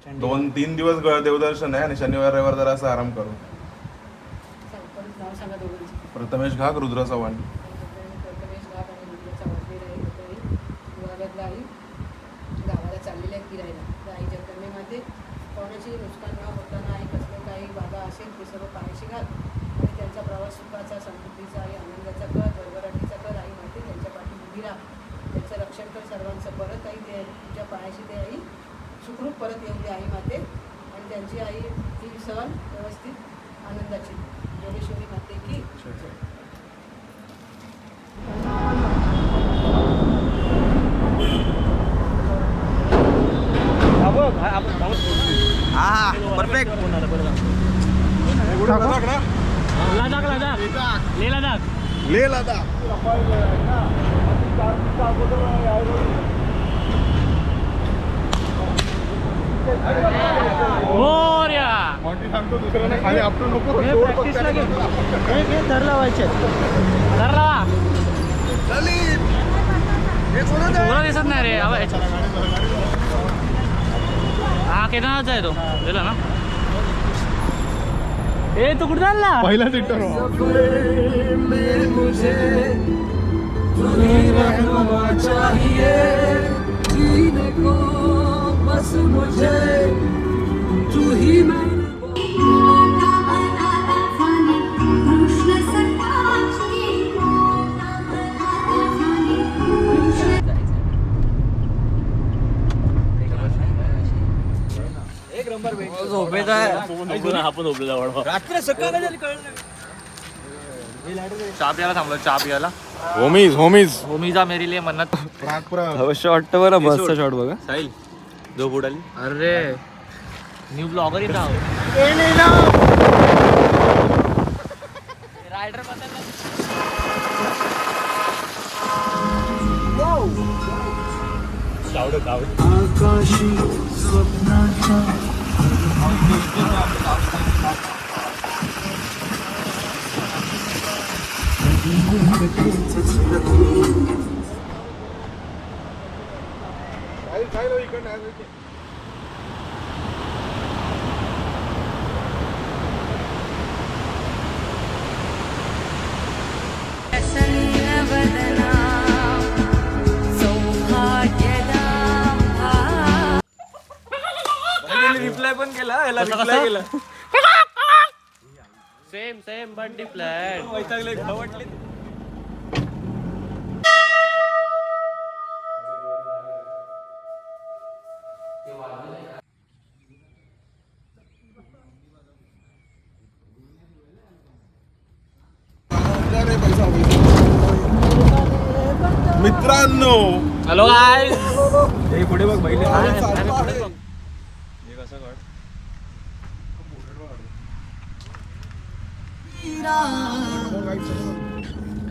2-3 दिवस देवदर्शन आहे आणि शनिवार रविवार जरा असं आराम करू. प्रथमेश घाग, रुद्र चव्हाण. गावाला चाललेले आहेत फिरायला. आई जगदंबेमध्ये कोणाची नुकसान न होताना आई कसलं काही बाधा असेल ते सर्व पायाशी घाल आणि त्यांचा प्रवास सुखाचा, समृद्धीचा आणि आनंदाचा कर, भरभराटीचा कर. आई माते त्यांच्या पाठी उभी राहा, त्यांचं रक्षण कर सर्वांचं. परत आई ते तुझ्या पायाशी ते आई सुखरूप परत येऊ दे आई माते आणि त्यांची आई ती सहल व्यवस्थित आनंदाची. योगेश्वरी माते की परफेक्ट. ले लदाख. सांगतो दुसऱ्याने खाली आपटू नको. धरला व्हायचे दिसत नाही रे. हा केदारनाथ आहे तो गेला ना. ए तू कुठे चालला? पहिला सेक्टर चहा प्यायला थांबलो. चहा प्यायला होमीजा मेरी लिए मन्नत. शॉट बघा बसचा शॉट बघा. साहिल जो बुडाली. अरे न्यू ब्लॉगर इथं रायडर आकाशी स्वप्नाचा रिप्लाय पण केला. याला रिप्लाय केला. Same but different. आवडले. मित्रांनो हॅलो गाईस. हे पुढे बघ बैल.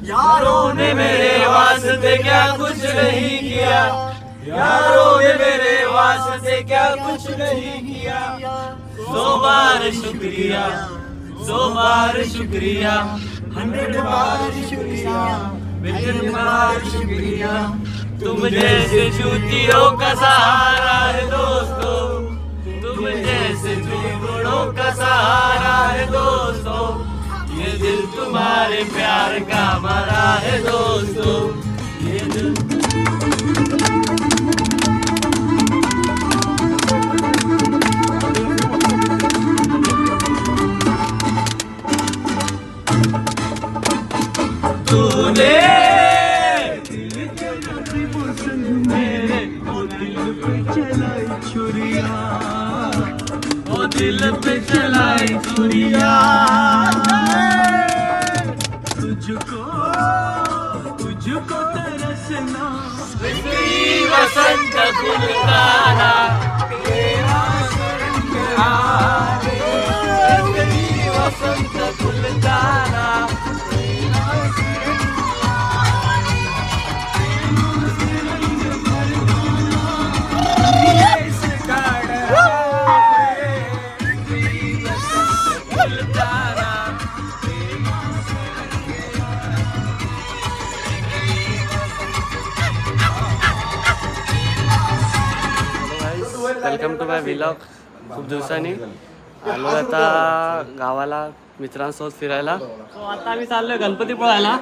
यारों ने मेरे वास्ते क्या कुछ नहीं किया. यारों ने मेरे वास्ते क्या कुछ नहीं किया. 100 बार शुक्रिया, 100 बार शुक्रिया, 100 बार शुक्रिया, 100 बार शुक्रिया. तुम जैसे चूतियों का सहारा है दोस्तों, तुम जैसे चूतियों का सहारा है दोस्तों. ये दिल तुम्हारे प्यार का मरा है दोस्तों. ये दिल तूने दिल पे चलाई छुरिया. तुझको तरसना Vasant Gulkana. Vasant Gulkana. Welcome to my vlog. खूप दिवसांनी आलो आता गावाला मित्रांसोबत फिरायला. So, आता आम्ही चाललोय गणपतीपुळ्याला.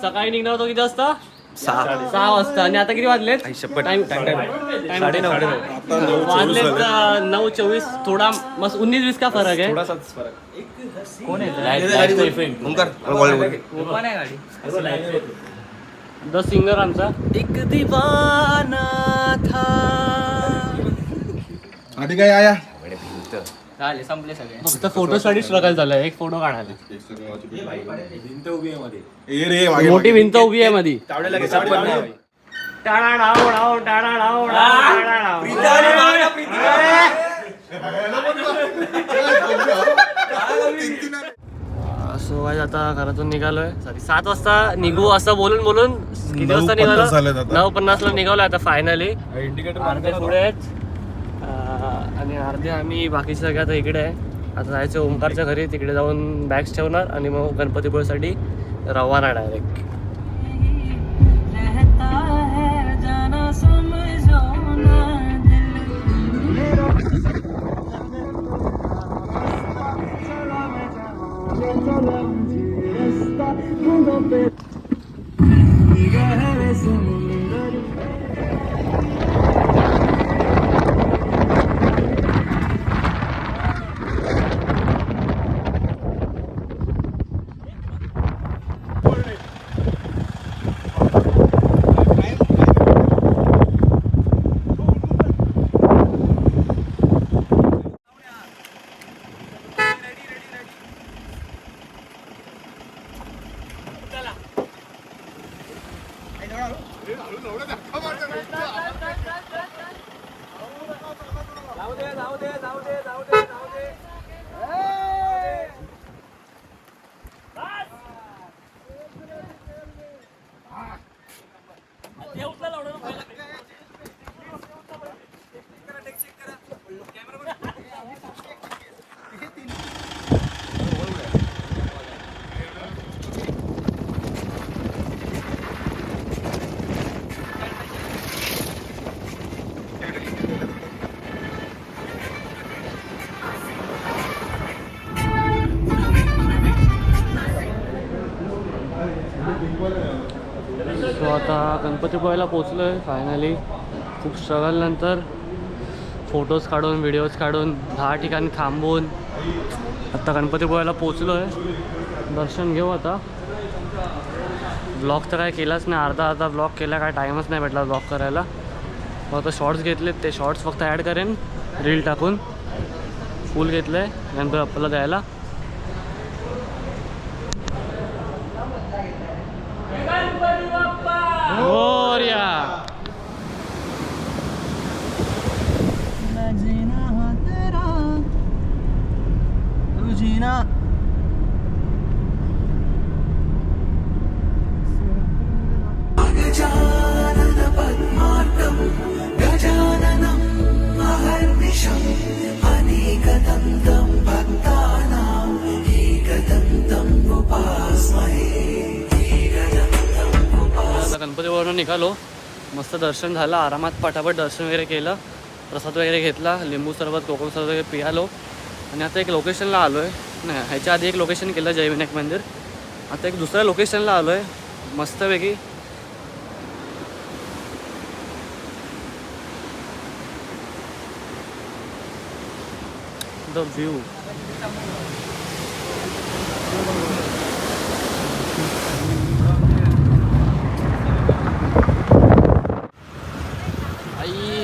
सकाळी निघणार होतो किती वाजता? 6 वाजता. आणि आता किती वाजलेत? वाजलेत 9:24. थोडा मस्त 19-20 का फरक आहे. कोण आहे द सिंगर आमचा. एक दीवाना था. आधी काय आया संपले सगळे. फक्त फोटो साठी स्ट्रगल झालंय. एक फोटो काढायला. मोठी भिंत उभी आहे मध्ये. सो आता घरातून निघालोय. 7 वाजता निघू असं बोलून बोलून किती वाजता निघालो? 9:50 निघालोय आता फायनली. अर्धे पुढे आहेत आणि अर्धे आम्ही बाकी सगळे आता इकडे आहे. आता जायचं ओंकारच्या घरी. तिकडे जाऊन बॅग्स ठेवणार आणि मग गणपतीपुळेसाठी रवाना डायरेक्ट. सो आता गणपतीपुळ्याला पोचलो आहे फायनली. खूप स्ट्रगल नंतर फोटोज काढून व्हिडिओज काढून 10 ठिकाणी थांबून आता गणपतीपुळ्याला पोचलो आहे. दर्शन घेऊ आता. ब्लॉग तर काय केलाच नाही. अर्धा ब्लॉग केला. काय टाईमच नाही भेटला ब्लॉग करायला. मग आता शॉर्ट्स घेतलेत. ते शॉर्ट्स फक्त ॲड करेन रील टाकून. फुल घेतलं आहे गणपती बाप्पाला द्यायला. गणपतीवरून निघालो. मस्त दर्शन झालं. आरामात पटापट दर्शन वगैरे केलं. प्रसाद वगैरे घेतला. लिंबू सरबत कोकम सरबत वगैरे पियालो. आणि आता एक लोकेशनला आलो आहे. नाही ह्याच्या आधी एक लोकेशन केलं जयविनायक मंदिर. आता एक दुसऱ्या लोकेशनला आलो आहे मस्तपैकी. The view.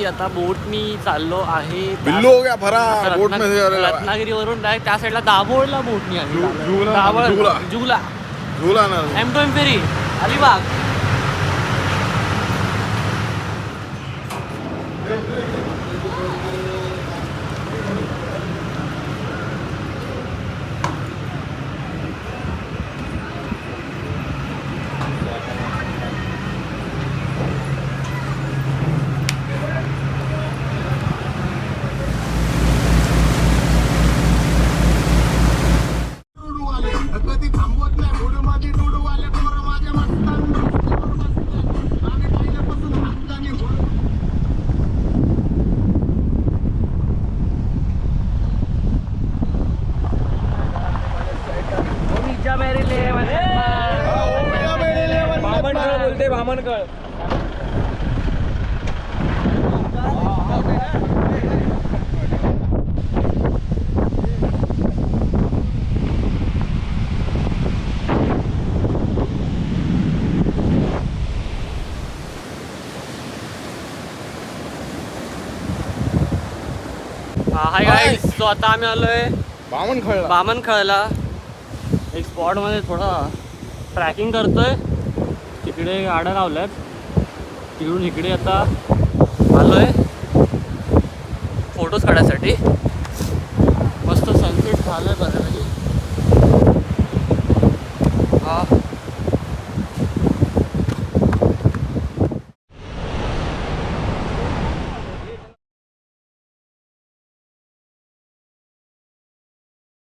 आता बोटनी चाललो आहे. बिल्लू हो गया भरा बोट में से. रत्नागिरीवरून डायरेक्ट त्या साईडला दाभोळला बोटनी आली. जुगला झुला ना M2 फेरी अलिबाग. गणपती थांबवत नाही. कळ. हाय गाईस, सो आता आम्ही आलोय बामणखळला. बामणखळला. एक स्पॉटमध्ये थोडा ट्रॅकिंग करतोय. तिकडे गाड्या लावल्यात, तिकडून इकडे आता आलोय फोटोज काढायसाठी. मस्त सनसेट झालंय बऱ्यापैकी.